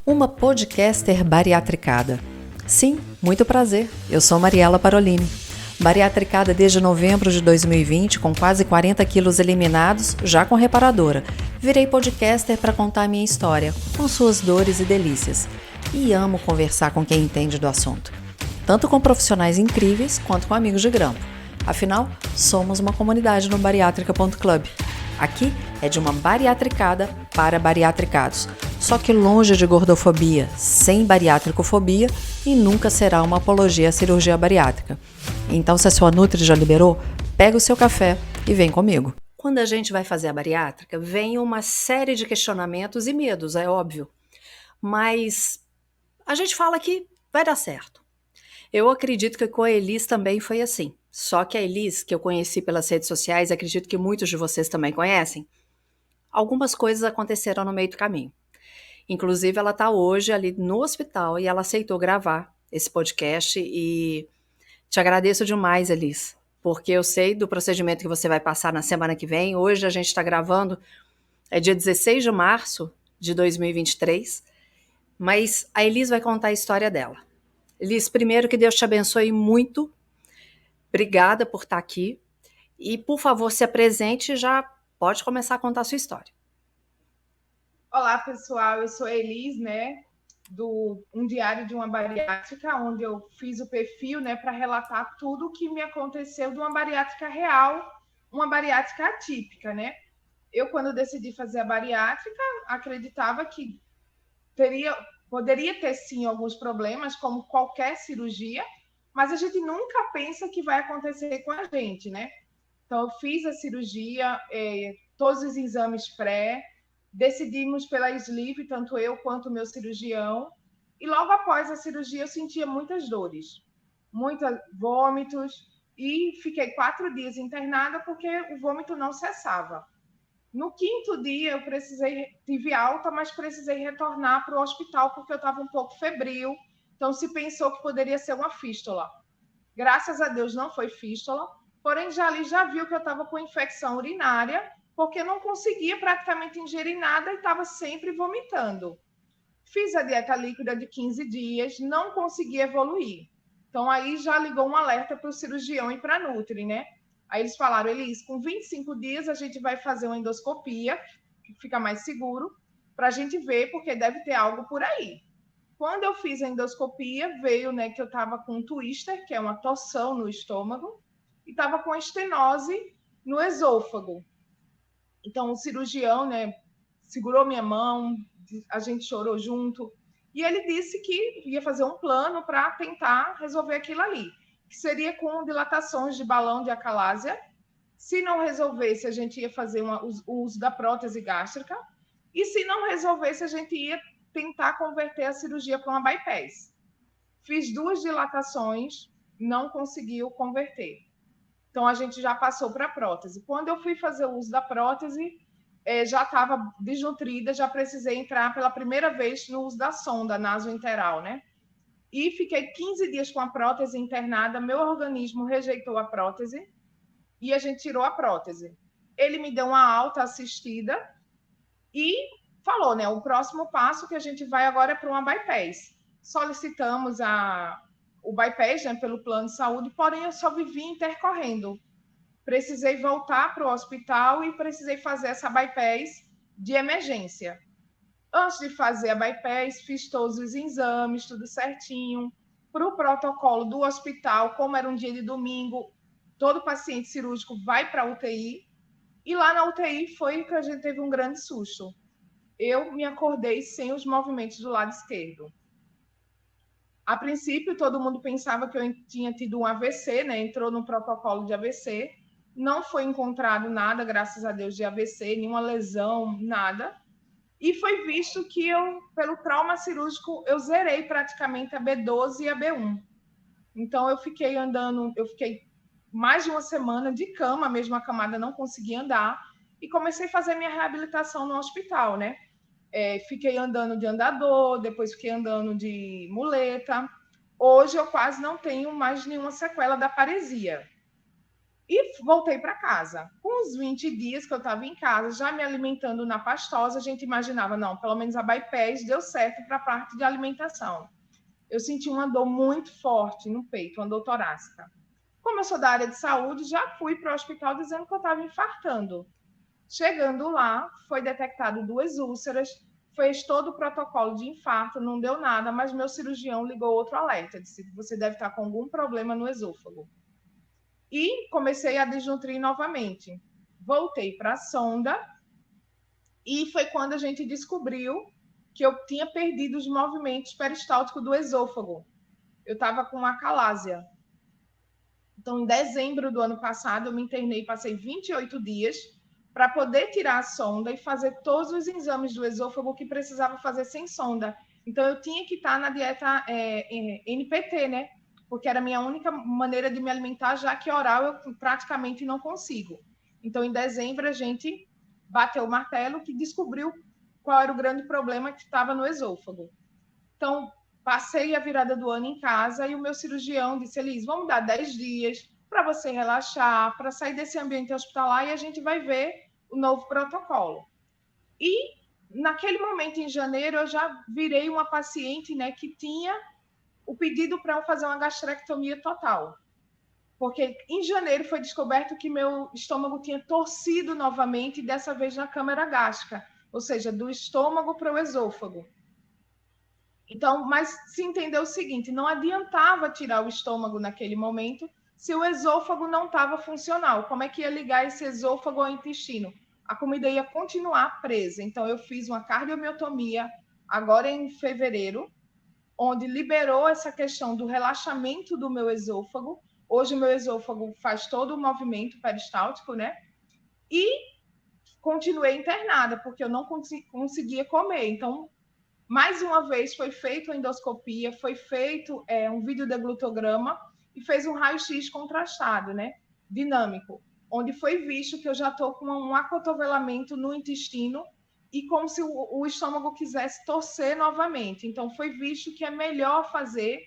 Uma podcaster bariatricada. Sim, muito prazer, eu sou Mariela Parolini. Bariatricada desde novembro de 2020, com quase 40 quilos eliminados, já com reparadora. Virei podcaster para contar a minha história, com suas dores e delícias. E amo conversar com quem entende do assunto. Tanto com profissionais incríveis, quanto com amigos de grampo. Afinal, somos uma comunidade no bariátrica.club. Aqui é de uma bariatricada para bariatricados. Só que longe de gordofobia, sem bariátricofobia e nunca será uma apologia à cirurgia bariátrica. Então, se a sua Nutri já liberou, pega o seu café e vem comigo. Quando a gente vai fazer a bariátrica, vem uma série de questionamentos e medos, é óbvio. Mas a gente fala que vai dar certo. Eu acredito que com a Elis também foi assim. Só que a Elis, que eu conheci pelas redes sociais, acredito que muitos de vocês também conhecem, algumas coisas aconteceram no meio do caminho. Inclusive, ela está hoje ali no hospital e ela aceitou gravar esse podcast e te agradeço demais, Elis, porque eu sei do procedimento que você vai passar na semana que vem. Hoje a gente está gravando, é dia 16 de março de 2023, mas a Elis vai contar a história dela. Elis, primeiro que Deus te abençoe muito, obrigada por estar aqui e, por favor, se apresente e já pode começar a contar a sua história. Olá, pessoal, eu sou a Elis, né, do Um Diário de uma Bariátrica, onde eu fiz o perfil, né, para relatar tudo o que me aconteceu de uma bariátrica real, uma bariátrica atípica, né. Eu, quando decidi fazer a bariátrica, acreditava que poderia ter, sim, alguns problemas, como qualquer cirurgia, mas a gente nunca pensa que vai acontecer com a gente, né. Então, eu fiz a cirurgia, todos os exames pré, decidimos pela sleeve, tanto eu quanto o meu cirurgião, e logo após a cirurgia eu sentia muitas dores, muitos vômitos, e fiquei 4 dias internada porque o vômito não cessava. No quinto dia eu tive alta, mas precisei retornar para o hospital porque eu estava um pouco febril, então se pensou que poderia ser uma fístula. Graças a Deus não foi fístula, porém já viu que eu estava com infecção urinária, porque não conseguia praticamente ingerir nada e estava sempre vomitando. Fiz a dieta líquida de 15 dias, não consegui evoluir. Então aí já ligou um alerta para o cirurgião e para a Nutri, né? Aí eles falaram, Elis, com 25 dias a gente vai fazer uma endoscopia, que fica mais seguro, para a gente ver, porque deve ter algo por aí. Quando eu fiz a endoscopia, veio, né, que eu estava com um twister, que é uma torção no estômago, e estava com estenose no esôfago. Então, o cirurgião, né, segurou minha mão, a gente chorou junto, e ele disse que ia fazer um plano para tentar resolver aquilo ali, que seria com dilatações de balão de acalásia. Se não resolvesse, a gente ia fazer o uso da prótese gástrica, e se não resolvesse, a gente ia tentar converter a cirurgia para uma bypass. Fiz 2 dilatações, não conseguiu converter. Então, a gente já passou para a prótese. Quando eu fui fazer o uso da prótese, já estava desnutrida, já precisei entrar pela primeira vez no uso da sonda nasointeral, né? E fiquei 15 dias com a prótese internada, meu organismo rejeitou a prótese e a gente tirou a prótese. Ele me deu uma alta assistida e falou, né? O próximo passo que a gente vai agora é para uma bypass. Solicitamos o bypass, né, pelo plano de saúde, porém eu só vivi intercorrendo. Precisei voltar para o hospital e precisei fazer essa bypass de emergência. Antes de fazer a bypass, fiz todos os exames, tudo certinho. Para o protocolo do hospital, como era um dia de domingo, todo paciente cirúrgico vai para a UTI. E lá na UTI foi que a gente teve um grande susto. Eu me acordei sem os movimentos do lado esquerdo. A princípio, todo mundo pensava que eu tinha tido um AVC, né? Entrou no protocolo de AVC. Não foi encontrado nada, graças a Deus, de AVC, nenhuma lesão, nada. E foi visto que eu, pelo trauma cirúrgico, eu zerei praticamente a B12 e a B1. Então, eu fiquei mais de uma semana de cama, mesmo a camada não conseguia andar, e comecei a fazer minha reabilitação no hospital, né? Fiquei andando de andador, depois fiquei andando de muleta. Hoje eu quase não tenho mais nenhuma sequela da paresia. E voltei para casa. Com os 20 dias que eu estava em casa, já me alimentando na pastosa, a gente imaginava, não, pelo menos a bypass deu certo para a parte de alimentação. Eu senti uma dor muito forte no peito, uma dor torácica. Como eu sou da área de saúde, já fui para o hospital dizendo que eu estava infartando. Chegando lá, foi detectado 2 úlceras, fez todo o protocolo de infarto, não deu nada, mas meu cirurgião ligou outro alerta, disse que você deve estar com algum problema no esôfago. E comecei a desnutrir novamente. Voltei para a sonda e foi quando a gente descobriu que eu tinha perdido os movimentos peristálticos do esôfago. Eu estava com acalásia. Então, em dezembro do ano passado, eu me internei, passei 28 dias para poder tirar a sonda e fazer todos os exames do esôfago que precisava fazer sem sonda. Então, eu tinha que estar na dieta NPT, né? Porque era a minha única maneira de me alimentar, já que oral eu praticamente não consigo. Então, em dezembro, a gente bateu o martelo que descobriu qual era o grande problema que estava no esôfago. Então, passei a virada do ano em casa e o meu cirurgião disse, Elis, vamos dar 10 dias para você relaxar, para sair desse ambiente hospitalar e a gente vai ver o novo protocolo. E naquele momento, em janeiro, eu já virei uma paciente, né, que tinha o pedido para eu fazer uma gastrectomia total. Porque em janeiro foi descoberto que meu estômago tinha torcido novamente, dessa vez na câmara gástrica, ou seja, do estômago para o esôfago. Então, mas se entendeu o seguinte, não adiantava tirar o estômago naquele momento se o esôfago não estava funcional. Como é que ia ligar esse esôfago ao intestino? A comida ia continuar presa. Então, eu fiz uma cardiomiotomia agora em fevereiro, onde liberou essa questão do relaxamento do meu esôfago. Hoje, o meu esôfago faz todo o movimento peristáltico, né? E continuei internada, porque eu não conseguia comer. Então, mais uma vez foi feita a endoscopia, foi feito um videodeglutograma e fez um raio-x contrastado, né? Dinâmico, onde foi visto que eu já estou com um acotovelamento no intestino e como se o estômago quisesse torcer novamente. Então, foi visto que é melhor fazer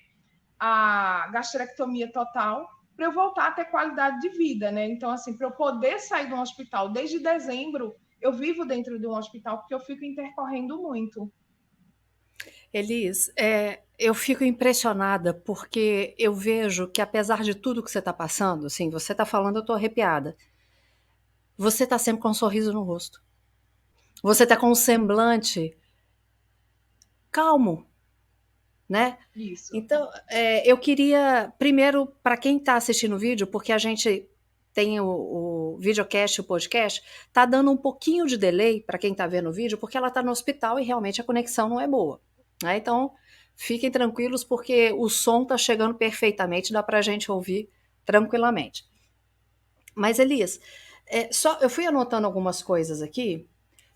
a gastrectomia total para eu voltar a ter qualidade de vida, né? Então, assim, para eu poder sair de um hospital desde dezembro, eu vivo dentro de um hospital porque eu fico intercorrendo muito. Elis, eu fico impressionada porque eu vejo que apesar de tudo que você está passando, assim, você está falando, eu estou arrepiada. Você está sempre com um sorriso no rosto. Você está com um semblante calmo, né? Isso. Então, eu queria, primeiro, para quem está assistindo o vídeo, porque a gente tem o videocast, o podcast, tá dando um pouquinho de delay para quem está vendo o vídeo, porque ela está no hospital e realmente a conexão não é boa, né? Então, fiquem tranquilos, porque o som está chegando perfeitamente, dá para a gente ouvir tranquilamente. Mas, Elias, eu fui anotando algumas coisas aqui.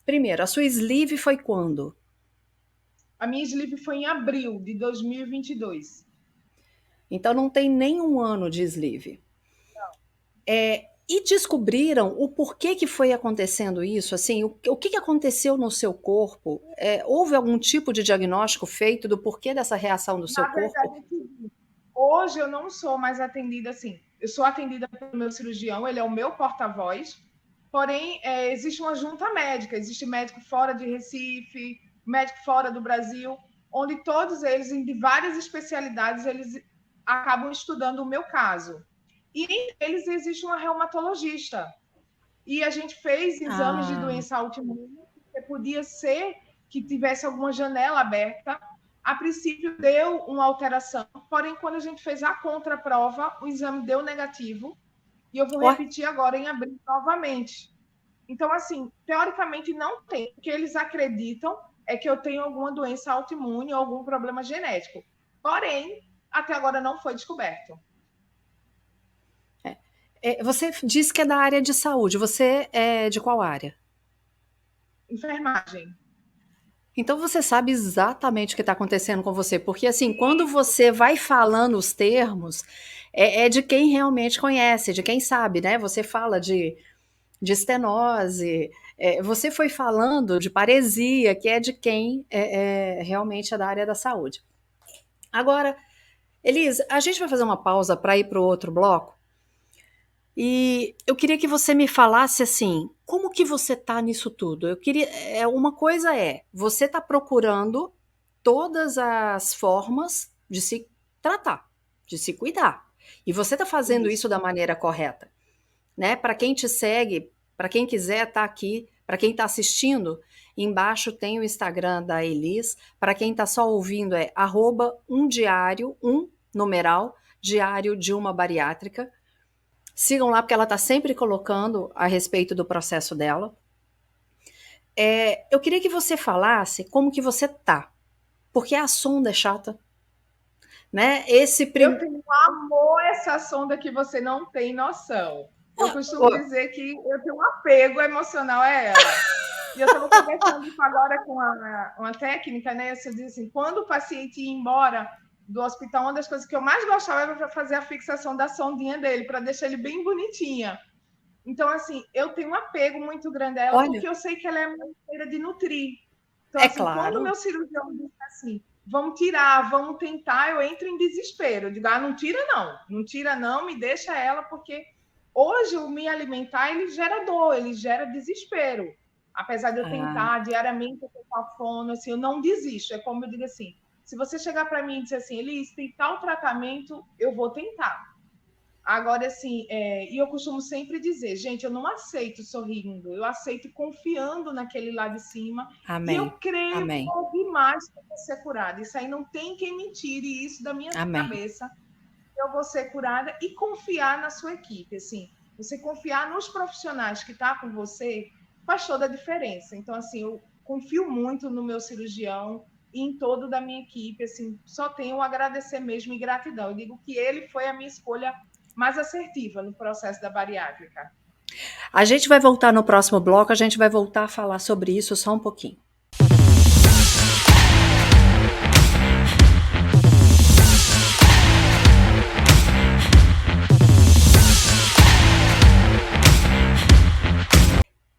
Primeiro, a sua sleeve foi quando? A minha sleeve foi em abril de 2022. Então não tem nenhum ano de sleeve. E descobriram o porquê que foi acontecendo isso? Assim, o que aconteceu no seu corpo? Houve algum tipo de diagnóstico feito do porquê dessa reação do seu Na corpo? verdade, hoje eu não sou mais atendida assim. Eu sou atendida pelo meu cirurgião, ele é o meu porta-voz. Porém, existe uma junta médica, existe médico fora de Recife, médico fora do Brasil, onde todos eles, de várias especialidades, eles acabam estudando o meu caso. E entre eles existe uma reumatologista. E a gente fez exames de Ah, doença autoimune, que podia ser que tivesse alguma janela aberta. A princípio deu uma alteração, porém, quando a gente fez a contraprova, o exame deu negativo. E eu vou ó, repetir agora em abril novamente. Então, assim, teoricamente não tem. O que eles acreditam é que eu tenho alguma doença autoimune ou algum problema genético. Porém, até agora não foi descoberto. você disse que é da área de saúde. Você é de qual área? Enfermagem. Então você sabe exatamente o que está acontecendo com você, porque assim, quando você vai falando os termos, é de quem realmente conhece, de quem sabe, né? Você fala de estenose, você foi falando de paresia, que é de quem realmente é da área da saúde. Agora, Elisa, a gente vai fazer uma pausa para ir para o outro bloco, E eu queria que você me falasse assim, como que você tá nisso tudo? Eu queria, uma coisa você tá procurando todas as formas de se tratar, de se cuidar. E você tá fazendo isso Isso. da maneira correta, né? Para quem te segue, para quem quiser tá aqui, para quem tá assistindo, embaixo tem o Instagram da Elis. Para quem tá só ouvindo @umdiário, numeral, diário de uma bariátrica. Sigam lá, porque ela está sempre colocando a respeito do processo dela. Eu queria que você falasse como que você tá, porque a sonda é chata, né? Eu tenho um amor a essa sonda que você não tem noção. Eu costumo dizer que eu tenho um apego emocional a ela. E eu estava conversando isso agora com uma técnica, né? Eu disse assim, quando o paciente ia embora do hospital, uma das coisas que eu mais gostava era para fazer a fixação da sondinha dele, para deixar ele bem bonitinha. Então, assim, eu tenho um apego muito grande a ela, Olha, porque eu sei que ela é uma maneira de nutrir. Então, é assim, quando o claro. meu cirurgião disse assim, vamos tirar, vamos tentar, eu entro em desespero. Eu digo, não tira não, não tira não, me deixa ela, porque hoje o me alimentar, ele gera dor, ele gera desespero. Apesar de eu Ah, tentar diariamente, eu tô com a fono, assim, eu não desisto. É como eu digo assim, se você chegar para mim e dizer assim, Elis, tem tal tratamento, eu vou tentar. Agora, assim, e eu costumo sempre dizer, gente, eu não aceito sorrindo, eu aceito confiando naquele lá de cima, e eu amém. creio Amém. demais que eu vou ser curada. Isso aí não tem quem me tire isso da minha Amém. cabeça. Eu vou ser curada e confiar na sua equipe, assim, você confiar nos profissionais que estão com você faz toda a diferença. Então, assim, eu confio muito no meu cirurgião e em todo da minha equipe, assim, só tenho a agradecer mesmo e gratidão. Eu digo que ele foi a minha escolha mais assertiva no processo da bariátrica. A gente vai voltar no próximo bloco, a gente vai voltar a falar sobre isso só um pouquinho.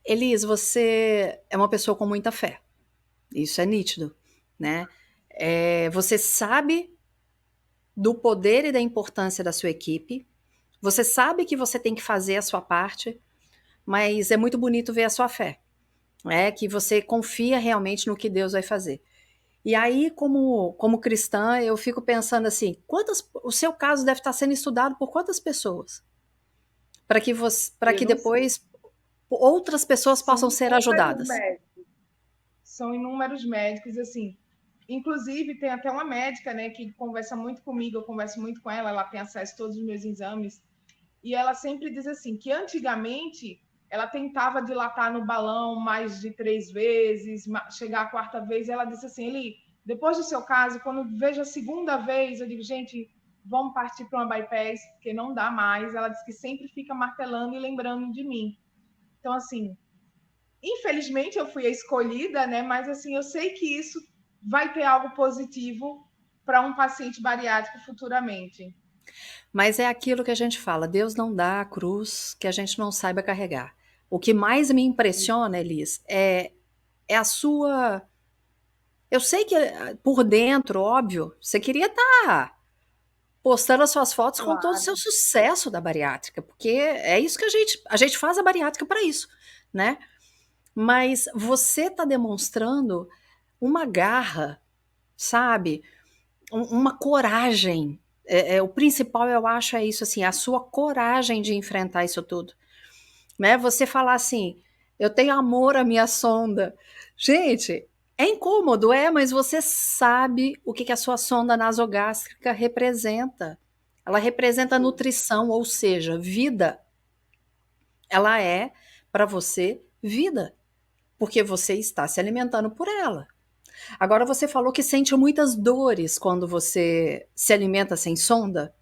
Elis, você é uma pessoa com muita fé. Isso é nítido, né? Você sabe do poder e da importância da sua equipe. Você sabe que você tem que fazer a sua parte, mas é muito bonito ver a sua fé, né? Que você confia realmente no que Deus vai fazer. E aí, como cristã, eu fico pensando assim, o seu caso deve estar sendo estudado por quantas pessoas? Para Eu que não sei. depois outras pessoas São possam ser inúmeros ajudadas. médicos, são inúmeros médicos, assim. Inclusive, tem até uma médica, né, que conversa muito comigo, eu converso muito com ela, ela tem acesso a todos os meus exames. E ela sempre diz assim que antigamente ela tentava dilatar no balão mais de 3 vezes, chegar a quarta vez, e ela disse assim, Eli, depois do seu caso, quando vejo a segunda vez, eu digo, gente, vamos partir para uma bypass, porque não dá mais. Ela disse que sempre fica martelando e lembrando de mim. Então, assim, infelizmente eu fui a escolhida, né? Mas assim, eu sei que isso vai ter algo positivo para um paciente bariátrico futuramente. Mas é aquilo que a gente fala, Deus não dá a cruz que a gente não saiba carregar. O que mais me impressiona, Elis, é a sua. Eu sei que por dentro, óbvio, você queria estar postando as suas fotos com todo o seu Claro. sucesso da bariátrica, porque é isso que a gente faz a bariátrica para isso, né? Mas você está demonstrando uma garra, sabe? Uma coragem. O principal, eu acho, é isso, assim, a sua coragem de enfrentar isso tudo. Né? Você falar assim, eu tenho amor à minha sonda. Gente, é incômodo, mas você sabe o que a sua sonda nasogástrica representa. Ela representa nutrição, ou seja, vida. Ela é, para você, vida, porque você está se alimentando por ela. Agora você falou que sente muitas dores quando você se alimenta sem sonda,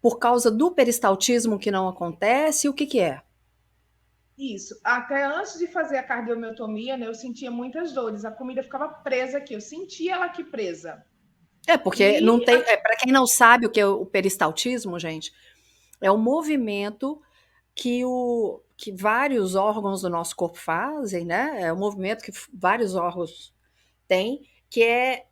por causa do peristaltismo que não acontece, o que que é? Isso. Até antes de fazer a cardiomiotomia, né, eu sentia muitas dores. A comida ficava presa aqui. Eu sentia ela aqui presa. Porque não E tem, para quem não sabe o que é o peristaltismo, gente, é o movimento que vários órgãos do nosso corpo fazem, né? É o movimento que vários órgãos têm, que é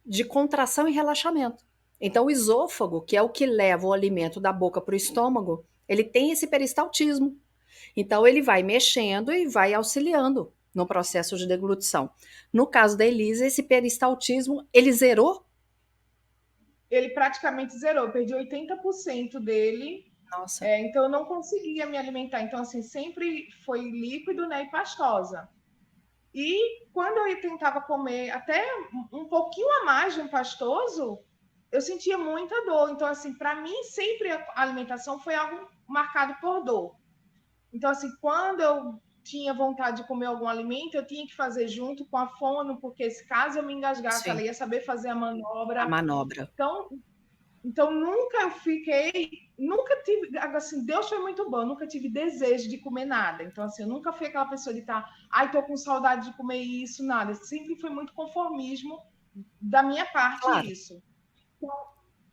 de contração e relaxamento. Então, o esôfago, que é o que leva o alimento da boca para o estômago, Ele tem esse peristaltismo. Então, ele vai mexendo e vai auxiliando no processo de deglutição. No caso da Elisa, esse peristaltismo, ele zerou? Ele praticamente zerou, eu perdi 80% dele. Nossa. Então eu não conseguia me alimentar. Então, assim, sempre foi líquido, né, e pastosa. E quando eu tentava comer até um pouquinho a mais de um pastoso, eu sentia muita dor. Então, assim, para mim, sempre a alimentação foi algo marcado por dor. Então, assim, quando eu tinha vontade de comer algum alimento, eu tinha que fazer junto com a fono, porque se caso eu me engasgasse, ela Sim, ia saber fazer a a manobra. manobra. Então nunca eu fiquei, nunca tive, assim, Deus foi muito bom, nunca tive desejo de comer nada. Então, assim, eu nunca fui aquela pessoa de estar, ai, tô com saudade de comer isso, nada. Sempre foi muito conformismo da minha parte Claro, isso.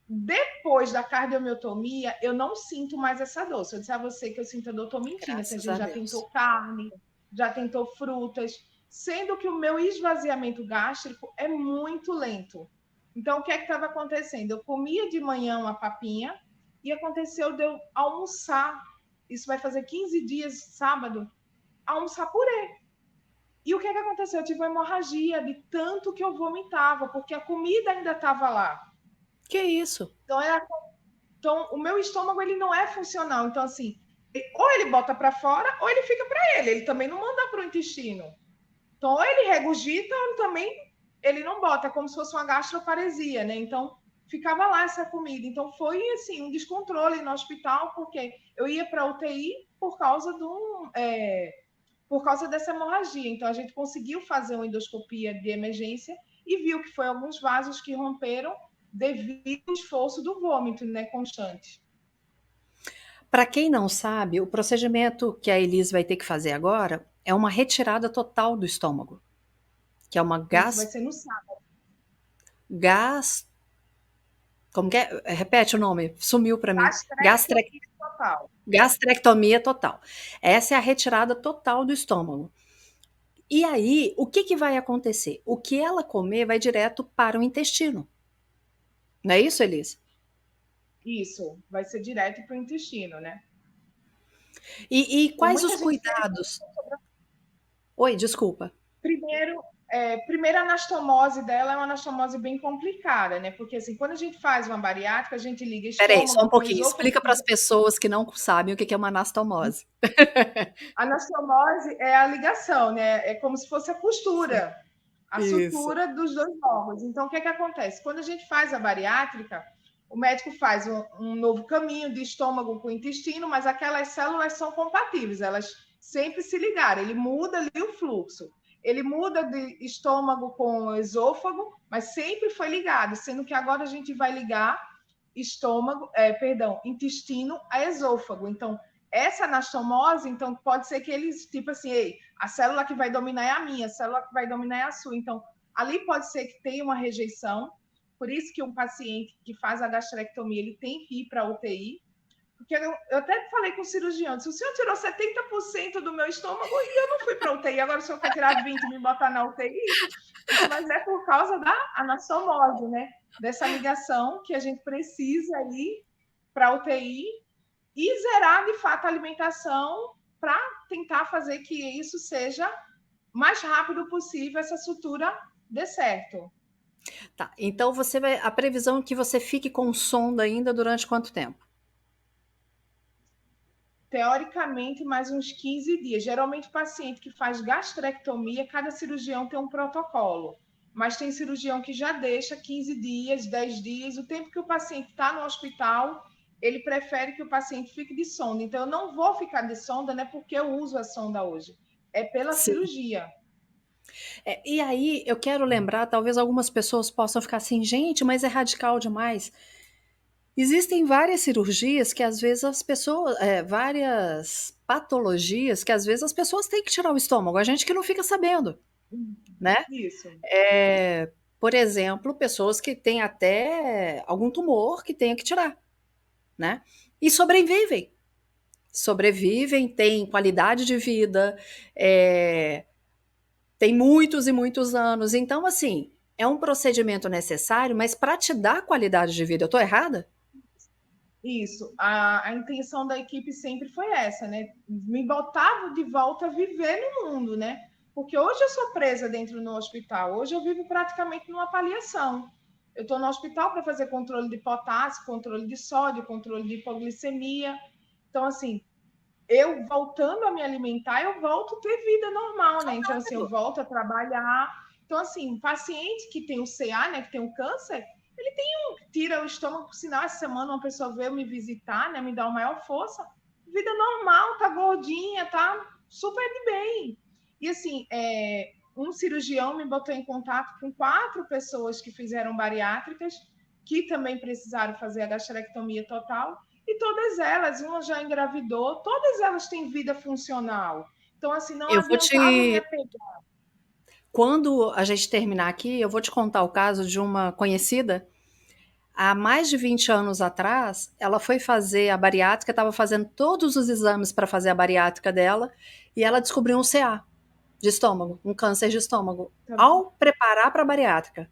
Depois da cardiomiotomia, eu não sinto mais essa dor. Se eu disser a você que eu sinto a dor, estou mentindo. Assim, a graças gente a já Deus. tentou carne, já tentou frutas, sendo que o meu esvaziamento gástrico é muito lento. Então, o que é que estava acontecendo? Eu comia de manhã uma papinha e aconteceu de eu almoçar. Isso vai fazer 15 dias, sábado, almoçar purê. E o que é que aconteceu? Eu tive uma hemorragia de tanto que eu vomitava, porque a comida ainda estava lá. Que isso? Então, então, o meu estômago ele não é funcional. Então, assim, ou ele bota para fora, ou ele fica para ele. Ele também não manda para o intestino. Então, ou ele regurgita, ou também ele não bota, como se fosse uma gastroparesia, né? Então, ficava lá essa comida. Então, foi assim um descontrole no hospital, porque eu ia para UTI por causa por causa dessa hemorragia. Então, a gente conseguiu fazer uma endoscopia de emergência e viu que foi alguns vasos que romperam devido ao esforço do vômito, né, constante. Para quem não sabe, o procedimento que a Elise vai ter que fazer agora é uma retirada total do estômago, que é uma Isso vai ser no sábado. gas, como que é? Repete o nome, sumiu para mim. Gastrectomia total. Gastrectomia total. Essa é a retirada total do estômago. E aí, o que, que vai acontecer? O que ela comer vai direto para o intestino. Não é isso, Elise? Isso, vai ser direto para o intestino, né? E E quais muita os gente cuidados? Oi, desculpa. primeiro, primeira anastomose dela é uma anastomose bem complicada, né? Porque assim, quando a gente faz uma bariátrica, a gente liga Peraí, só um estômago com pouquinho. esôfago. Explica para as pessoas que não sabem o que é uma anastomose. A anastomose é a ligação, né? É como se fosse a Sim. costura, a Isso. sutura dos dois órgãos. Então, o que é que acontece? Quando a gente faz a bariátrica, o médico faz um novo caminho de estômago com o intestino, mas aquelas células são compatíveis, elas sempre se ligaram. Ele muda ali o fluxo. Ele muda de estômago com o esôfago, mas sempre foi ligado, sendo que agora a gente vai ligar intestino a esôfago. Então, essa anastomose, então pode ser que eles, tipo assim, ei, a célula que vai dominar é a minha, a célula que vai dominar é a sua. Então, ali pode ser que tenha uma rejeição. Por isso que um paciente que faz a gastrectomia, ele tem que ir para a UTI. Porque eu até falei com o cirurgião, se o senhor tirou 70% do meu estômago e eu não fui para a UTI, agora o senhor quer tirar 20% e me botar na UTI? Mas é por causa da anastomose, né? Dessa ligação que a gente precisa ir para a UTI e zerar de fato a alimentação para tentar fazer que isso seja mais rápido possível, essa sutura dê certo. Tá. Então você vai. A previsão é que você fique com sonda ainda durante quanto tempo? Teoricamente, mais uns 15 dias. Geralmente, o paciente que faz gastrectomia, cada cirurgião tem um protocolo. Mas tem cirurgião que já deixa 15 dias, 10 dias, o tempo que o paciente está no hospital, ele prefere que o paciente fique de sonda. Então, eu não vou ficar de sonda, né? Porque eu uso a sonda hoje. É pela Sim. cirurgia. E aí eu quero lembrar, talvez algumas pessoas possam ficar assim, gente, mas é radical demais. Existem várias cirurgias que às vezes as pessoas, várias patologias que às vezes as pessoas têm que tirar o estômago, a gente que não fica sabendo, né? Isso. Por exemplo, pessoas que têm até algum tumor que tenha que tirar, né? E sobrevivem. Sobrevivem, têm qualidade de vida, tem muitos e muitos anos. Então, assim, é um procedimento necessário, mas para te dar qualidade de vida, eu tô errada? Isso, a intenção da equipe sempre foi essa, né? Me botar de volta a viver no mundo, né? Porque hoje eu sou presa dentro do hospital, hoje eu vivo praticamente numa paliação. Eu estou no hospital para fazer controle de potássio, controle de sódio, controle de hipoglicemia. Então, assim, eu voltando a me alimentar, eu volto a ter vida normal, né? Então, assim, eu volto a trabalhar. Então, assim, paciente que tem o CA, né, que tem o câncer, ele tem tira o estômago, por sinal, essa semana uma pessoa veio me visitar, né, me dar uma maior força. Vida normal, tá gordinha, tá super de bem. E, assim, um cirurgião me botou em contato com 4 pessoas que fizeram bariátricas, que também precisaram fazer a gastrectomia total, e todas elas, uma já engravidou, todas elas têm vida funcional. Então, assim, não Eu vou adiantava me te. apegar. Quando a gente terminar aqui, eu vou te contar o caso de uma conhecida. Há mais de 20 anos atrás, ela foi fazer a bariátrica, estava fazendo todos os exames para fazer a bariátrica dela, e ela descobriu um CA de estômago, um câncer de estômago, Tá bom? ao preparar para a bariátrica.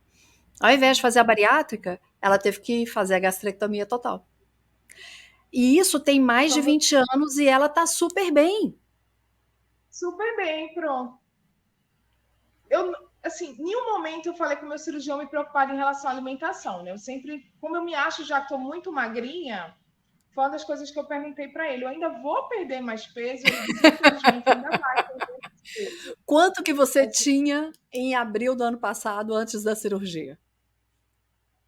Ao invés de fazer a bariátrica, ela teve que fazer a gastrectomia total. E isso tem mais de Então, 20 anos e ela tá super bem. super bem, pronto. Eu, assim, em nenhum momento eu falei com o meu cirurgião me preocupar em relação à alimentação, né? Eu sempre, como eu me acho já estou muito magrinha, foi uma das coisas que eu perguntei para ele. Eu ainda vou perder mais peso? Ele disse, infelizmente, ainda vai perder mais peso. Quanto que você Assim, tinha em abril do ano passado, antes da cirurgia?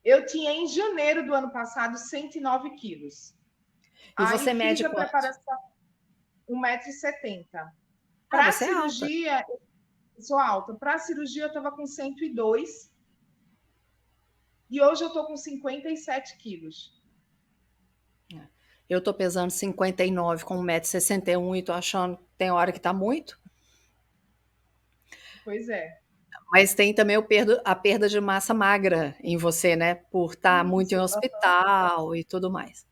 eu tinha, em janeiro do ano passado, 109 quilos. E Aí você fiz mede a quanto? preparação 1,70 m. Ah, Para a você é alta. cirurgia, eu sou alta. Para a cirurgia, eu estava com 102 e hoje eu estou com 57 quilos. Eu tô pesando 59 com 1,61 m e tô achando que tem hora que tá muito. Pois é. Mas tem também a perda de massa magra em você, né? Por estar muito em Isso. hospital e tudo mais.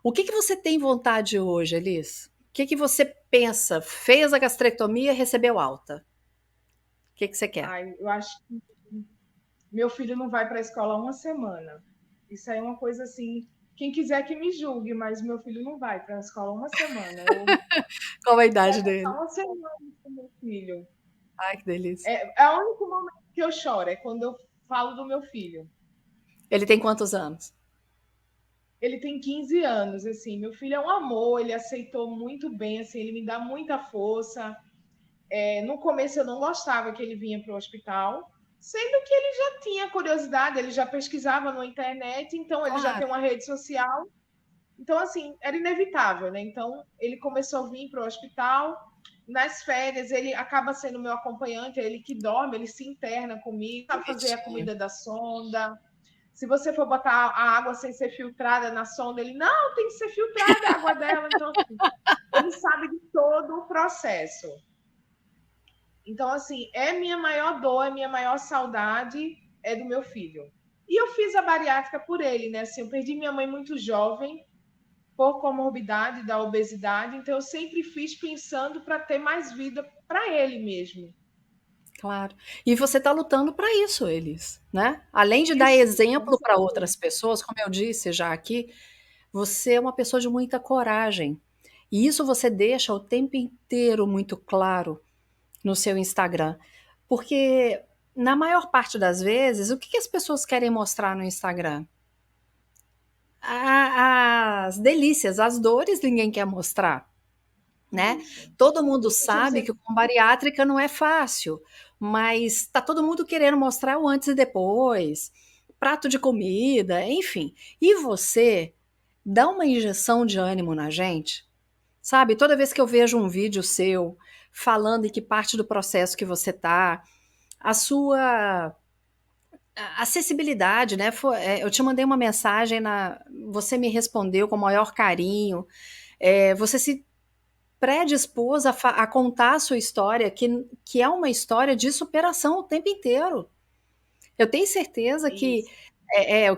O que que você tem vontade hoje, Elis? O que que você pensa? Fez a gastrectomia, recebeu alta. O que que você quer? Ai, eu acho que meu filho não vai para a escola há uma semana. Isso aí é uma coisa assim. Quem quiser que me julgue, mas meu filho não vai para a escola há uma semana. Eu Qual a idade quero passar dele? uma semana com meu filho. Ai, que delícia. É o único momento que eu choro, é quando eu falo do meu filho. Ele tem quantos anos? Ele tem 15 anos, assim, meu filho é um amor, ele aceitou muito bem, assim, ele me dá muita força. No começo eu não gostava que ele vinha para o hospital, sendo que ele já tinha curiosidade, ele já pesquisava na internet, então ele já tem Claro. uma rede social, então assim, era inevitável, né? Então ele começou a vir para o hospital, nas férias ele acaba sendo meu acompanhante, é ele que dorme, ele se interna comigo, sabe fazer a Bonitinho. comida da sonda. Se você for botar a água sem ser filtrada na sonda, ele não tem que ser filtrada a água dela. Então, assim, ele sabe de todo o processo. Então, assim, é minha maior dor, é minha maior saudade é do meu filho. E eu fiz a bariátrica por ele, né? Assim, eu perdi minha mãe muito jovem, por comorbidade da obesidade, então eu sempre fiz pensando para ter mais vida para ele mesmo. Claro. E você está lutando para isso, Elis, né? Além de dar Isso, com exemplo para certeza. outras pessoas, como eu disse já aqui, você é uma pessoa de muita coragem. E isso você deixa o tempo inteiro muito claro no seu Instagram. Porque, na maior parte das vezes, o que que as pessoas querem mostrar no Instagram? As delícias, as dores ninguém quer mostrar, né? Isso. Todo mundo Eu tinha sabe que certeza. com bariátrica não é fácil, mas tá todo mundo querendo mostrar o antes e depois, prato de comida, enfim. E você dá uma injeção de ânimo na gente, sabe? Toda vez que eu vejo um vídeo seu falando em que parte do processo que você tá, a sua acessibilidade, né? Eu te mandei uma mensagem, você me respondeu com o maior carinho, você se predispôs a contar a sua história, que é uma história de superação o tempo inteiro. Eu tenho certeza que Isso. é, é,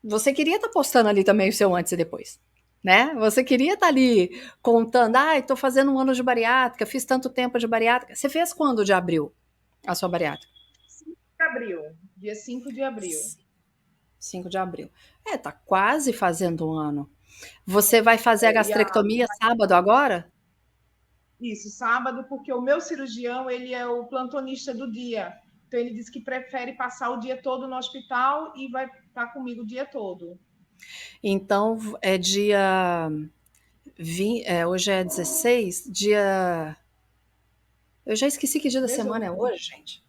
você queria estar postando ali também o seu antes e depois. Né? Você queria estar ali contando, estou fazendo um ano de bariátrica, fiz tanto tempo de bariátrica. Você fez quando de abril a sua bariátrica? 5 de abril, dia 5 de abril. 5 de abril. Tá quase fazendo um ano. Você vai fazer a E a, gastrectomia sábado agora? isso, sábado, porque o meu cirurgião, ele é o plantonista do dia. Então, ele disse que prefere passar o dia todo no hospital e vai estar comigo o dia todo. Então, é dia 20, hoje é 16, dia... Eu já esqueci que dia da semana é 18. hoje, gente.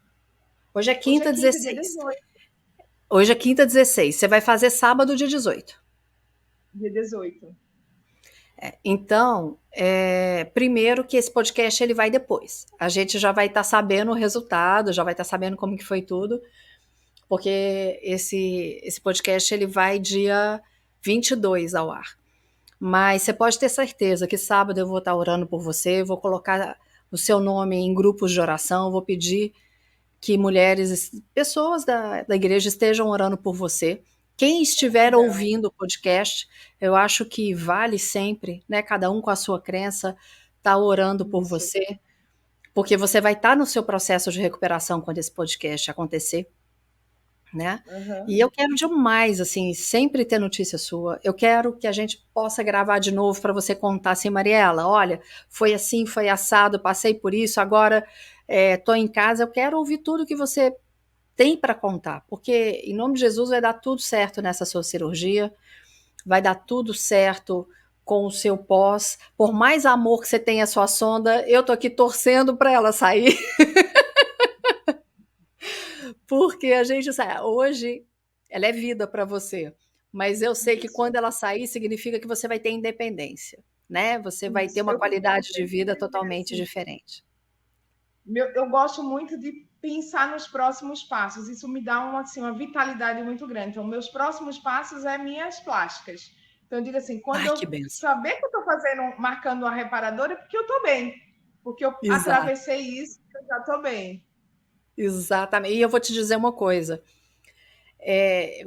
Hoje é Hoje é quinta, quinta, dia 16. 18. Hoje é quinta, 16. Você vai fazer sábado, dia 18. Dia 18. Então, primeiro que esse podcast ele vai depois. A gente já vai estar sabendo o resultado, já vai estar sabendo como que foi tudo, porque esse podcast ele vai dia 22 ao ar. Mas você pode ter certeza que sábado eu vou estar orando por você, vou colocar o seu nome em grupos de oração, vou pedir que mulheres, pessoas da igreja estejam orando por você. Quem estiver Legal. ouvindo o podcast, eu acho que vale sempre, né? Cada um com a sua crença, tá orando por Isso. você, porque você vai estar no seu processo de recuperação quando esse podcast acontecer, né? Uhum. E eu quero demais, assim, sempre ter notícia sua. Eu quero que a gente possa gravar de novo para você contar assim, Mariela, olha, foi assim, foi assado, passei por isso, agora estou em casa. Eu quero ouvir tudo que você tem para contar, porque em nome de Jesus vai dar tudo certo nessa sua cirurgia, vai dar tudo certo com o seu pós. Por mais amor que você tenha a sua sonda, eu tô aqui torcendo para ela sair, porque a gente sabe, hoje ela é vida para você, mas eu sei que Isso. quando ela sair significa que você vai ter independência, né? Você vai ter Isso. uma Eu costumo qualidade de sempre vida dizer totalmente assim, diferente. eu gosto muito de pensar nos próximos passos. Isso me dá uma vitalidade muito grande. Então, meus próximos passos é minhas plásticas. Então, eu digo assim, quando Ai, eu que benção. saber que eu estou fazendo, marcando uma reparadora, é porque eu estou bem. Porque eu Exato, atravessei isso, eu já estou bem. exatamente. E eu vou te dizer uma coisa.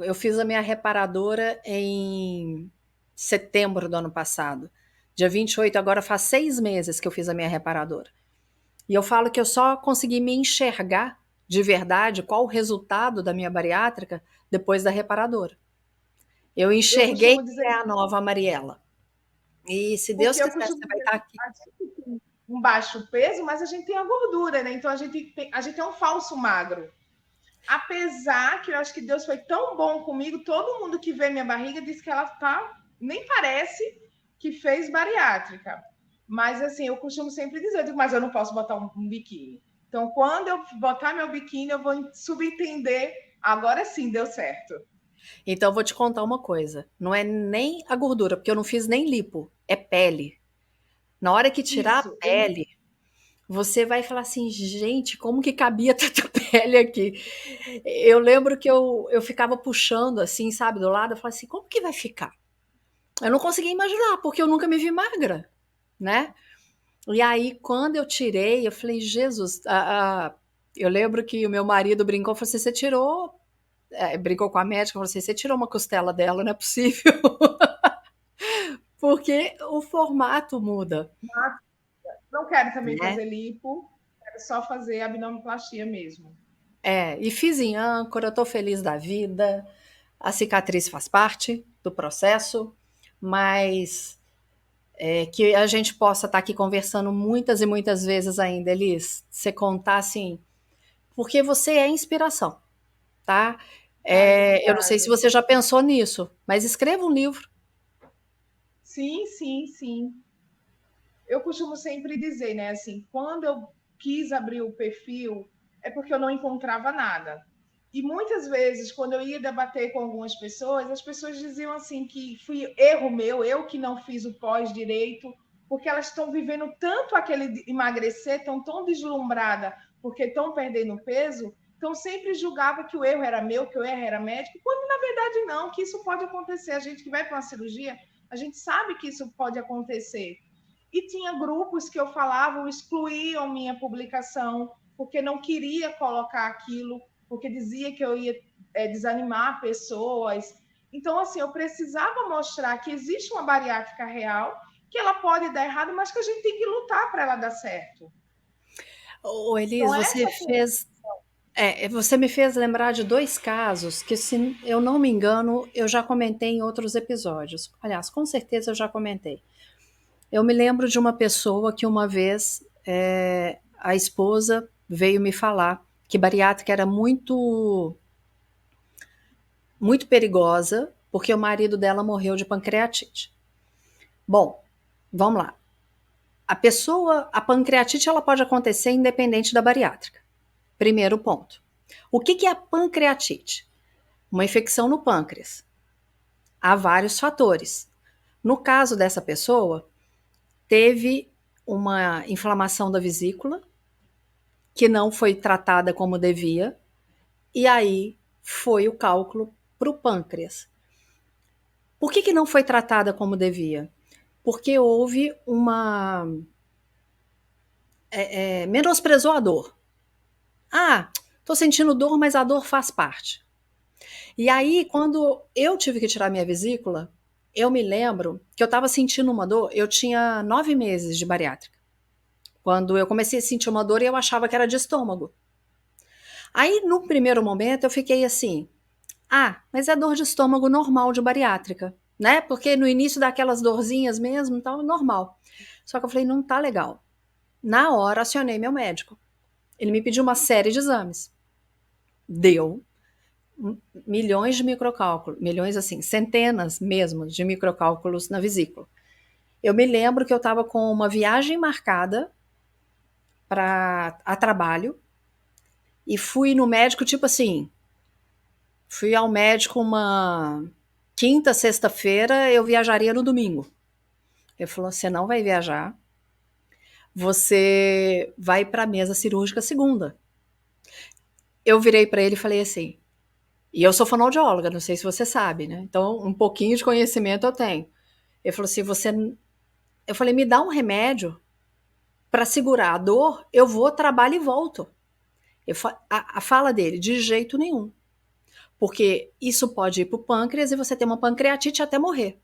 Eu fiz a minha reparadora em setembro do ano passado. Dia 28, agora faz 6 meses que eu fiz a minha reparadora. E eu falo que eu só consegui me enxergar de verdade qual o resultado da minha bariátrica depois da reparadora. Eu Eu enxerguei costumo que dizer, é a nova Mariela. E se Deus porque eu quiser, costumo você vai dizer, estar aqui. a gente tem um baixo peso, mas a gente tem a gordura, né? Então a gente é um falso magro. Apesar que eu acho que Deus foi tão bom comigo, todo mundo que vê minha barriga diz que ela tá, nem parece que fez bariátrica. Mas assim, eu costumo sempre dizer, eu digo, mas eu não posso botar um biquíni. Então, quando eu botar meu biquíni, eu vou subentender, agora sim deu certo. Então, eu vou te contar uma coisa. Não é nem a gordura, porque eu não fiz nem lipo. É pele. Na hora que tirar a Isso, pele, você vai falar assim, gente, como que cabia tanta pele aqui? Eu lembro que eu ficava puxando assim, sabe, do lado, eu falava assim, como que vai ficar? Eu não conseguia imaginar, porque eu nunca me vi magra, né? E aí, quando eu tirei, eu falei, Jesus, eu lembro que o meu marido brincou, falou assim, você tirou, brincou com a médica, falou assim, você tirou uma costela dela, não é possível, porque o formato muda, não quero também né? fazer lipo, quero só fazer abdominoplastia mesmo. E fiz em âncora, tô feliz da vida, a cicatriz faz parte do processo, mas que a gente possa estar aqui conversando muitas e muitas vezes ainda, Elis. Você contar assim, porque você é inspiração, tá? Ai, Eu não sei se obrigada. você já pensou nisso, mas escreva um livro. Sim, sim, sim. Eu costumo sempre dizer, né, assim, quando eu quis abrir o perfil, é porque eu não encontrava nada. E muitas vezes, quando eu ia debater com algumas pessoas, as pessoas diziam assim que foi erro meu, eu que não fiz o pós-direito, porque elas estão vivendo tanto aquele emagrecer, estão tão deslumbrada porque estão perdendo peso, então sempre julgava que o erro era meu, que o erro era médico, quando na verdade não, que isso pode acontecer. A gente que vai para uma cirurgia, a gente sabe que isso pode acontecer. E tinha grupos que eu falava, excluíam minha publicação, porque não queria colocar aquilo, porque dizia que eu ia desanimar pessoas. Então, assim, eu precisava mostrar que existe uma bariátrica real, que ela pode dar errado, mas que a gente tem que lutar para ela dar certo. Ô, Então, Elis, essa Você me fez lembrar de dois casos que, se eu não me engano, eu já comentei em outros episódios. Aliás, com certeza eu já comentei. Eu me lembro de uma pessoa que uma vez a esposa veio me falar que bariátrica era muito perigosa, porque o marido dela morreu de pancreatite. Bom, vamos lá. A pancreatite ela pode acontecer independente da bariátrica. Primeiro ponto. O que é a pancreatite? Uma infecção no pâncreas. Há vários fatores. No caso dessa pessoa, teve uma inflamação da vesícula que não foi tratada como devia, e aí foi o cálculo para o pâncreas. Por que não foi tratada como devia? Porque houve uma. Menosprezou a dor. Ah, tô sentindo dor, mas a dor faz parte. E aí, quando eu tive que tirar minha vesícula, eu me lembro que eu estava sentindo uma dor. Eu tinha 9 meses de bariátrica. Quando eu comecei a sentir uma dor, eu achava que era de estômago. Aí, no primeiro momento, eu fiquei assim: ah, mas é dor de estômago normal de bariátrica, né? Porque no início daquelas dorzinhas mesmo, então normal. Só que eu falei: não tá legal. Na hora, acionei meu médico. Ele me pediu uma série de exames. Deu milhões de microcálculos, milhões assim, centenas mesmo de microcálculos na vesícula. Eu me lembro que eu estava com uma viagem marcada a trabalho e fui no médico, tipo assim, fui ao médico uma quinta, sexta-feira, eu viajaria no domingo. Ele falou: você não vai viajar, você vai para a mesa cirúrgica segunda. Eu virei para ele e falei assim, e eu sou fonoaudióloga, não sei se você sabe, né? Então, um pouquinho de conhecimento eu tenho. Ele falou assim: eu falei, me dá um remédio para segurar a dor, eu vou, trabalho e volto. A fala dele, de jeito nenhum. Porque isso pode ir para o pâncreas e você ter uma pancreatite até morrer.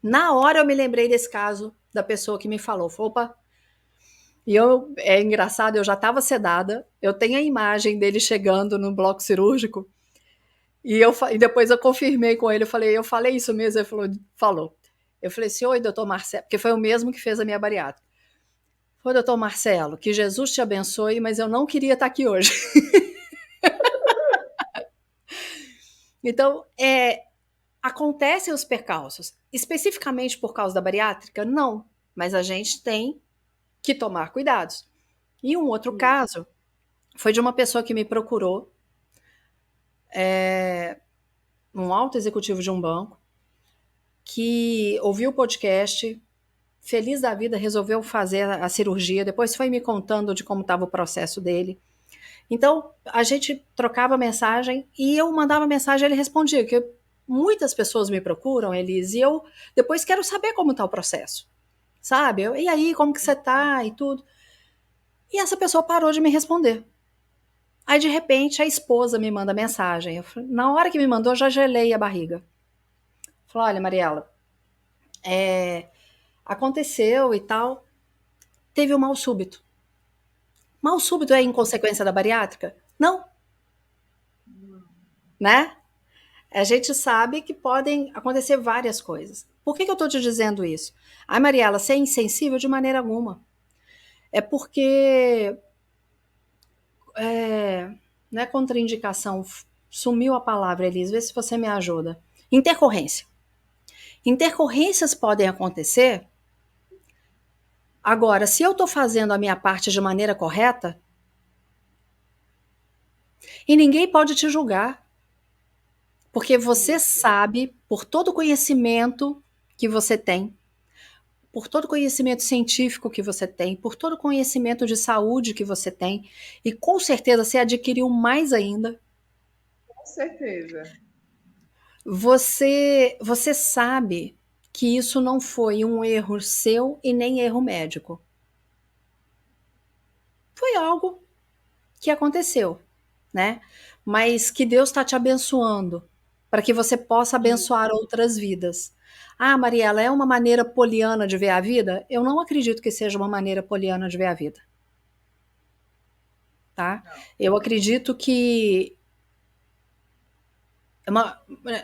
Na hora eu me lembrei desse caso da pessoa que me falou. Falei, opa. E é engraçado, eu já estava sedada, eu tenho a imagem dele chegando no bloco cirúrgico, e depois eu confirmei com ele, eu falei isso mesmo, ele falou. Eu falei assim: oi, doutor Marcelo, porque foi o mesmo que fez a minha bariátrica. Foi, doutor Marcelo, que Jesus te abençoe, mas eu não queria estar aqui hoje. Então, acontecem os percalços. Especificamente por causa da bariátrica? Não. Mas a gente tem que tomar cuidados. E um outro caso foi de uma pessoa que me procurou, um alto executivo de um banco, que ouviu o podcast, feliz da vida, resolveu fazer a cirurgia, depois foi me contando de como estava o processo dele. Então, a gente trocava mensagem e eu mandava mensagem e ele respondia, que muitas pessoas me procuram, Elis, e eu depois quero saber como está o processo, sabe? E aí, como que você está e tudo. E essa pessoa parou de me responder. Aí, de repente, a esposa me manda mensagem. Na hora que me mandou, eu já gelei a barriga. Falei: olha, Mariela, aconteceu e tal, teve um mal súbito. Mal súbito é inconsequência da bariátrica? Não, né? A gente sabe que podem acontecer várias coisas. Por que eu estou te dizendo isso? Ai, Mariela, você é insensível de maneira alguma. É porque não é contraindicação, sumiu a palavra, Elis, vê se você me ajuda. Intercorrência. Intercorrências podem acontecer. Agora, se eu estou fazendo a minha parte de maneira correta, e ninguém pode te julgar, porque você sabe, por todo o conhecimento que você tem, por todo o conhecimento científico que você tem, por todo o conhecimento de saúde que você tem, e com certeza você adquiriu mais ainda. Com certeza. Você sabe que isso não foi um erro seu e nem erro médico. Foi algo que aconteceu, né? Mas que Deus está te abençoando para que você possa abençoar outras vidas. Ah, Mariela, é uma maneira poliana de ver a vida? Eu não acredito que seja uma maneira poliana de ver a vida. tá? Não. Eu acredito que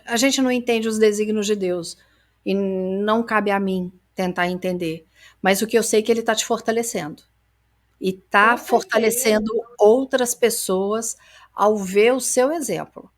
a gente não entende os desígnios de Deus e não cabe a mim tentar entender. Mas o que eu sei é que ele está te fortalecendo e está Com certeza. fortalecendo outras pessoas ao ver o seu exemplo.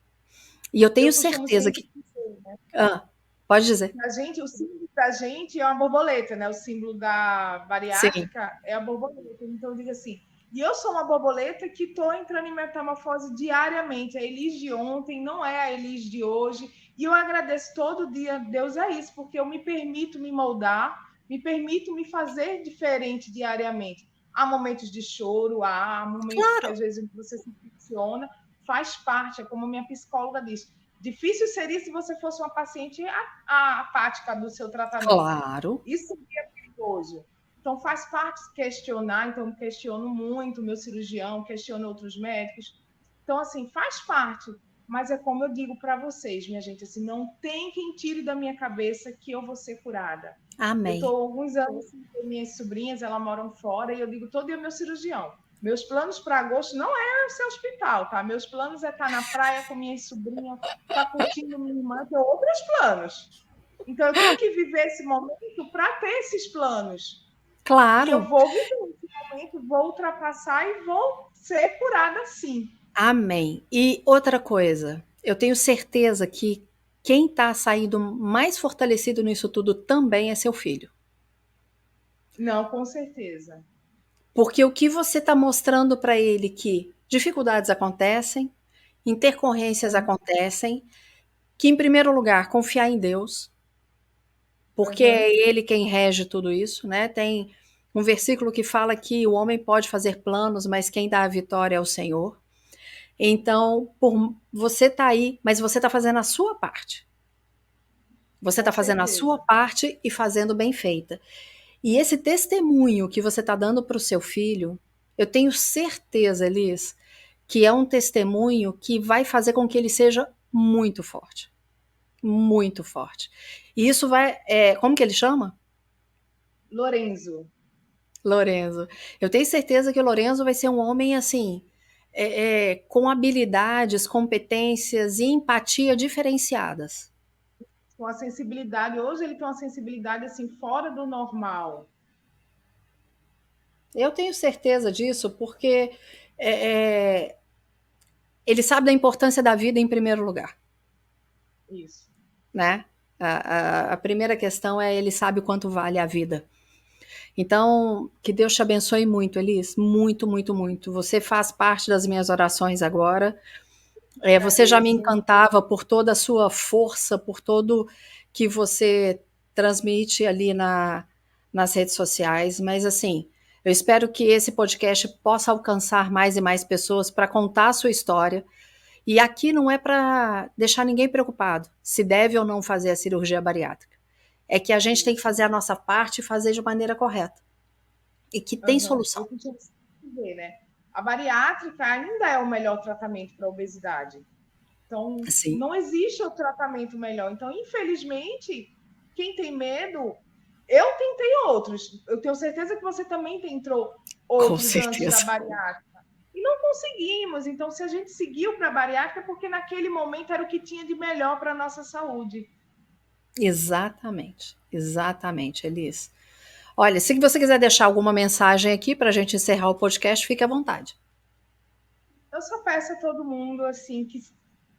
E eu tenho Eu costumo certeza sempre que. dizer, né? Pode dizer. A gente, o símbolo da gente é uma borboleta, né? O símbolo da Sim. bariátrica é a borboleta. Então eu digo assim, e eu sou uma borboleta que estou entrando em metamorfose diariamente. A Elis de ontem não é a Elis de hoje. E eu agradeço todo dia a Deus a isso, porque eu me permito me moldar, me permito me fazer diferente diariamente. Há momentos de choro, há momentos que Claro, às vezes você se fricciona, faz parte, é como minha psicóloga diz. Difícil seria se você fosse uma paciente apática do seu tratamento. claro. Isso seria perigoso. Então, faz parte questionar. Então, eu questiono muito meu cirurgião, questiono outros médicos. Então, assim, faz parte. Mas é como eu digo para vocês, minha gente, assim, não tem quem tire da minha cabeça que eu vou ser curada. Eu Amém. estou há alguns anos sem minhas sobrinhas, elas moram fora, e eu digo todo dia ao meu cirurgião. Meus planos para agosto não é ser hospital, tá? Meus planos é estar na praia com minhas sobrinhas, estar curtindo minha irmã, ter outros planos. Então, eu tenho que viver esse momento para ter esses planos. E eu Claro. vou viver esse momento, vou ultrapassar e vou ser curada sim. Amém. E outra coisa, eu tenho certeza que quem está saindo mais fortalecido nisso tudo também é seu filho. Não, com certeza. Porque o que você está mostrando para ele que dificuldades acontecem, intercorrências Uhum. acontecem, que em primeiro lugar confiar em Deus, porque Uhum. é Ele quem rege tudo isso, né? Tem um versículo que fala que o homem pode fazer planos, mas quem dá a vitória é o Senhor. Então, você está aí, mas você está fazendo a sua parte. Você Com está fazendo a sua certeza. parte e fazendo bem feita. E esse testemunho que você está dando para o seu filho, eu tenho certeza, Elis, que é um testemunho que vai fazer com que ele seja muito forte. Muito forte. E isso vai. Como que ele chama? Lorenzo. Lorenzo. Eu tenho certeza que o Lorenzo vai ser um homem assim, com habilidades, competências e empatia diferenciadas. Com a sensibilidade, hoje ele tem uma sensibilidade assim fora do normal. Eu tenho certeza disso porque é, é, ele sabe da importância da vida em primeiro lugar, Isso. né? A primeira questão é ele sabe o quanto vale a vida. Então, que Deus te abençoe muito, Elis, muito, muito, muito. Você faz parte das minhas orações agora. Você já me Agradeço. encantava por toda a sua força, por todo que você transmite ali nas redes sociais, mas assim, eu espero que esse podcast possa alcançar mais e mais pessoas para contar a sua história. E aqui não é para deixar ninguém preocupado se deve ou não fazer a cirurgia bariátrica. É que a gente tem que Isso. fazer a nossa parte e fazer de maneira correta. E que tem Uhum. solução. Eu costumo dizer, né? A bariátrica ainda é o melhor tratamento para a obesidade. Então, Sim, não existe outro tratamento melhor. Então, infelizmente, quem tem medo, eu tentei outros. Eu tenho certeza que você também tentou com outros antes da certeza. bariátrica. E não conseguimos. Então, se a gente seguiu para a bariátrica, é porque naquele momento era o que tinha de melhor para a nossa saúde. Exatamente, exatamente, Elis. Olha, se você quiser deixar alguma mensagem aqui para a gente encerrar o podcast, fique à vontade. Eu só peço a todo mundo assim que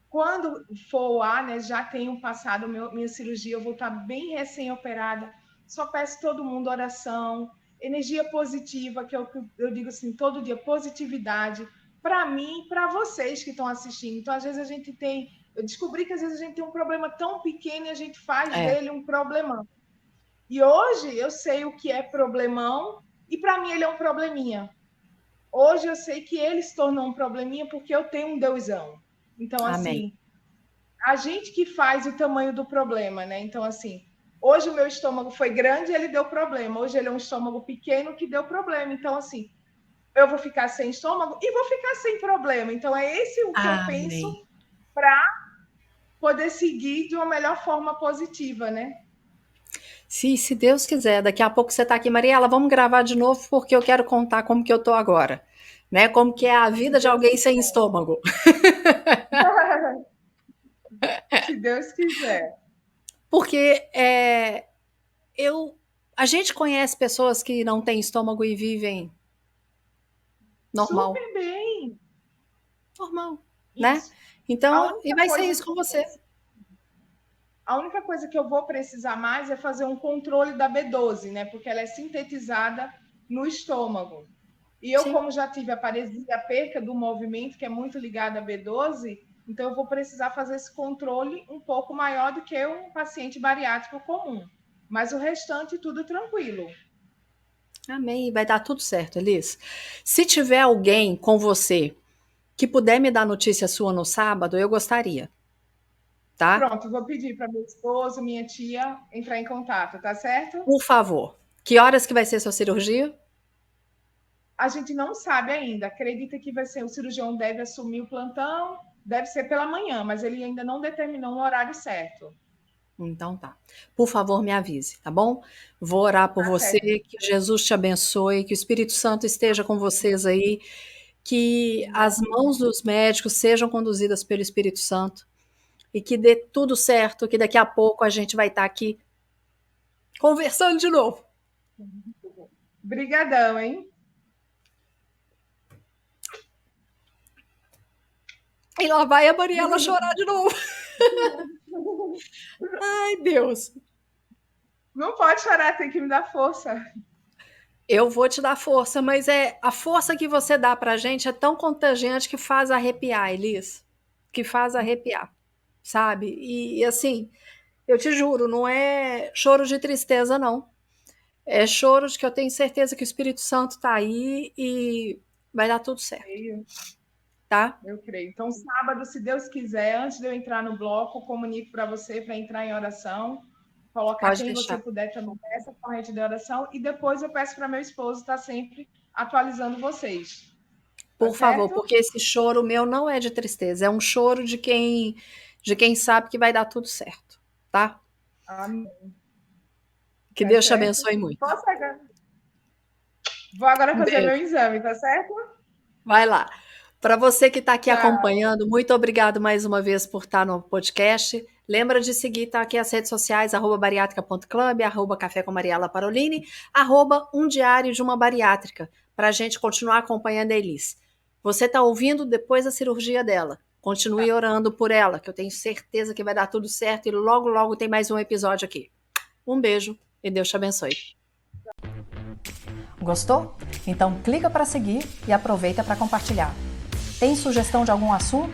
quando for lá, né, já tenho passado minha cirurgia, eu vou estar bem recém-operada. Só peço todo mundo oração, energia positiva, que eu digo assim, todo dia, positividade, para mim e para vocês que estão assistindo. Então, às vezes a gente tem. Eu descobri que às vezes a gente tem um problema tão pequeno e a gente faz É, dele um problemão. E hoje eu sei o que é problemão e para mim ele é um probleminha. Hoje eu sei que ele se tornou um probleminha porque eu tenho um Deusão. Então, amém. assim, a gente que faz o tamanho do problema, né? Então, assim, hoje o meu estômago foi grande e ele deu problema. Hoje ele é um estômago pequeno que deu problema. Então, assim, eu vou ficar sem estômago e vou ficar sem problema. Então, é esse o que eu penso Amém. para poder seguir de uma melhor forma positiva, né? Se Deus quiser, daqui a pouco você está aqui, Mariela, vamos gravar de novo porque eu quero contar como que eu tô agora. né? Como que é a vida de alguém sem estômago. Se Deus quiser. Porque a gente conhece pessoas que não têm estômago e vivem normal. Super bem. Normal, Isso. né? Então, e vai ser isso com você. A única coisa que eu vou precisar mais é fazer um controle da B12, né? Porque ela é sintetizada no estômago. E eu, como já tive a paresia, a perca do movimento, que é muito ligada à B12, então eu vou precisar fazer esse controle um pouco maior do que um paciente bariátrico comum. Mas o restante, tudo tranquilo. Amém. Vai dar tudo certo, Elis. Se tiver alguém com você que puder me dar notícia sua no sábado, eu gostaria. Tá? Pronto, vou pedir para meu esposo, minha tia, entrar em contato, tá certo? Por favor. Que horas que vai ser sua cirurgia? A gente não sabe ainda. Acredita que vai ser o cirurgião deve assumir o plantão, deve ser pela manhã, mas ele ainda não determinou um horário certo. Então tá. Por favor, me avise, tá bom? Vou orar por você, certo. que Jesus te abençoe, que o Espírito Santo esteja com vocês aí, que as mãos dos médicos sejam conduzidas pelo Espírito Santo e que dê tudo certo, que daqui a pouco a gente vai estar aqui conversando de novo. Brigadão, hein? E lá vai a Mariela chorar de novo. Ai, Deus. Não pode chorar, tem que me dar força. Eu vou te dar força, mas a força que você dá pra gente é tão contagiante que faz arrepiar, Elis. Que faz arrepiar, sabe? E assim, eu te juro, não é choro de tristeza, não. É choro de que eu tenho certeza que o Espírito Santo tá aí e vai dar tudo certo. Tá? Eu creio. Então, sábado, se Deus quiser, antes de eu entrar no bloco, comunico para você para entrar em oração. Colocar Pode quem deixar. você puder também nessa corrente de oração. E depois eu peço para meu esposo estar sempre atualizando vocês. Por favor, porque esse choro meu não é de tristeza, é um choro de quem sabe que vai dar tudo certo, tá? Amém. Que Deus te abençoe muito. Vou agora fazer meu exame, tá certo? Vai lá. Para você que está aqui acompanhando, muito obrigado mais uma vez por estar no podcast. Lembra de seguir, tá aqui as redes sociais, @bariátrica.club, @café com Mariela Parolini, @um diário de uma bariátrica, para a gente continuar acompanhando a Elis. Você está ouvindo depois da cirurgia dela. Continue orando por ela, que eu tenho certeza que vai dar tudo certo e logo, logo tem mais um episódio aqui. Um beijo e Deus te abençoe. Gostou? Então clica para seguir e aproveita para compartilhar. Tem sugestão de algum assunto?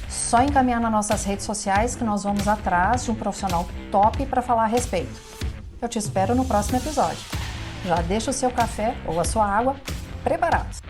Só encaminhar nas nossas redes sociais que nós vamos atrás de um profissional top para falar a respeito. Eu te espero no próximo episódio. Já deixa o seu café ou a sua água preparados.